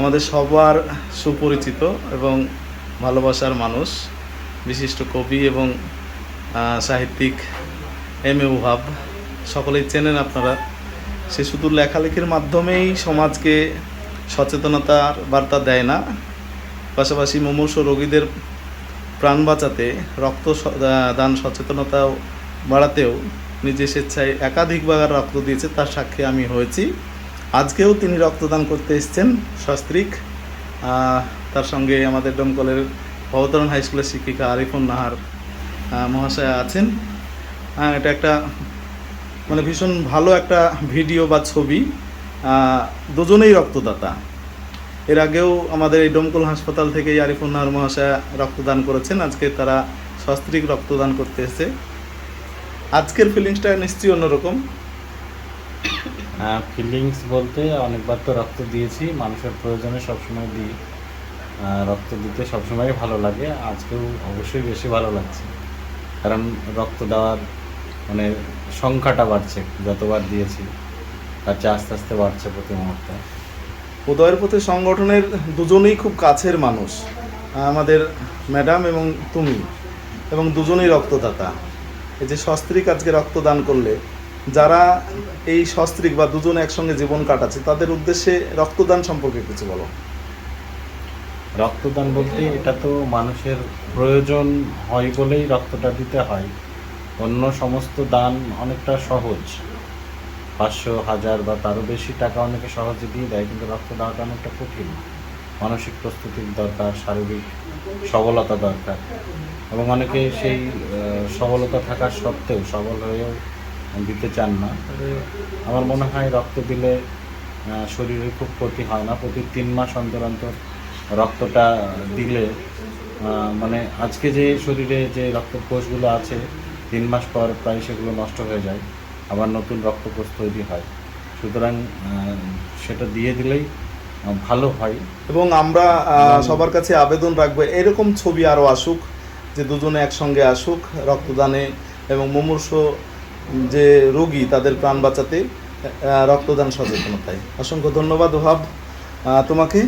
আমাদের সবার সুপরিচিত এবং ভালোবাসার মানুষ, বিশিষ্ট কবি এবং সাহিত্যিক এম এ ওহাব, সকলেই চেনেন আপনারা। সে শুধু লেখালেখির মাধ্যমেই সমাজকে সচেতনতার বার্তা দেয় না, পাশাপাশি মুমূর্ষু রোগীদের প্রাণ বাঁচাতে দান সচেতনতা বাড়াতেও নিজে স্বেচ্ছায় একাধিকবার রক্ত দিয়েছে, তার সাক্ষী আমি হয়েছি। আজকেও তিনি রক্তদান করতে এসেছেন সস্ত্রীক। তার সঙ্গে আমাদের ডোমকলের ভবতরণ হাই স্কুলের শিক্ষিকা আরিফুন নাহার মহাশয়া আছেন। এটা একটা মানে ভীষণ ভালো একটা ভিডিও বা ছবি। দুজনেই রক্তদাতা। এর আগেও আমাদের এই ডোমকল হাসপাতাল থেকেই আরিফুন নাহার মহাশয়া রক্তদান করেছেন। আজকে তারা সস্ত্রীক রক্তদান করতে এসেছে। আজকের ফিলিংসটা নিশ্চয়ই অন্যরকম। ফিলিংস বলতে অনেকবার তো রক্ত দিয়েছি, মানুষের প্রয়োজনে সবসময় দিই। রক্ত দিতে সবসময় ভালো লাগে, আজকেও অবশ্যই বেশি ভালো লাগছে, কারণ রক্ত দেওয়ার মানে সংখ্যাটা বাড়ছে, যতবার দিয়েছি তার চেয়ে আস্তে আস্তে বাড়ছে প্রতি মুহূর্তে। উদয়ের পথে সংগঠনের দুজনেই খুব কাছের মানুষ, আমাদের ম্যাডাম এবং তুমি, এবং দুজনেই রক্তদাতা। এই যে সস্ত্রীক আজকে রক্তদান করলে, যারা এই সস্ত্রীক বা দুজনে একসঙ্গে জীবন কাটাচ্ছে, তাদের উদ্দেশ্যে রক্তদান সম্পর্কে কিছু বলো। রক্তদান বলতে এটা তো মানুষের প্রয়োজন হয় বলেই রক্তটা দিতে হয়। অন্য সমস্ত দান অনেকটা সহজ, 500, 1000 বা তারও বেশি টাকা অনেকে সহজে দিয়ে দেয়, কিন্তু রক্ত দেওয়াটা অনেকটা কঠিন। মানসিক প্রস্তুতির দরকার, শারীরিক সবলতা দরকার, এবং অনেকে সেই সবলতা থাকার সত্ত্বেও সবল হয়েও দিতে চান না। তবে আমার মনে হয় রক্ত দিলে শরীরে খুব ক্ষতি হয় না। প্রতি 3 মাস অন্তর অন্তর রক্তটা দিলে মানে আজকে যে শরীরে যে রক্তের কোষগুলো আছে, 3 মাস পর প্রায় সেগুলো নষ্ট হয়ে যায়, আবার নতুন রক্তকোষ তৈরি হয়। সুতরাং সেটা দিয়ে দিলেই ভালো হয়। এবং আমরা সবার কাছে আবেদন রাখবো, এরকম ছবি আরও আসুক, যে দুজনে একসঙ্গে আসুক রক্তদানে, এবং মুমূর্ষু যে রোগী তাদের প্রাণ বাঁচাতে রক্তদান সচেতনতায়। অসংখ্য ধন্যবাদ ওহাব তোমাকে।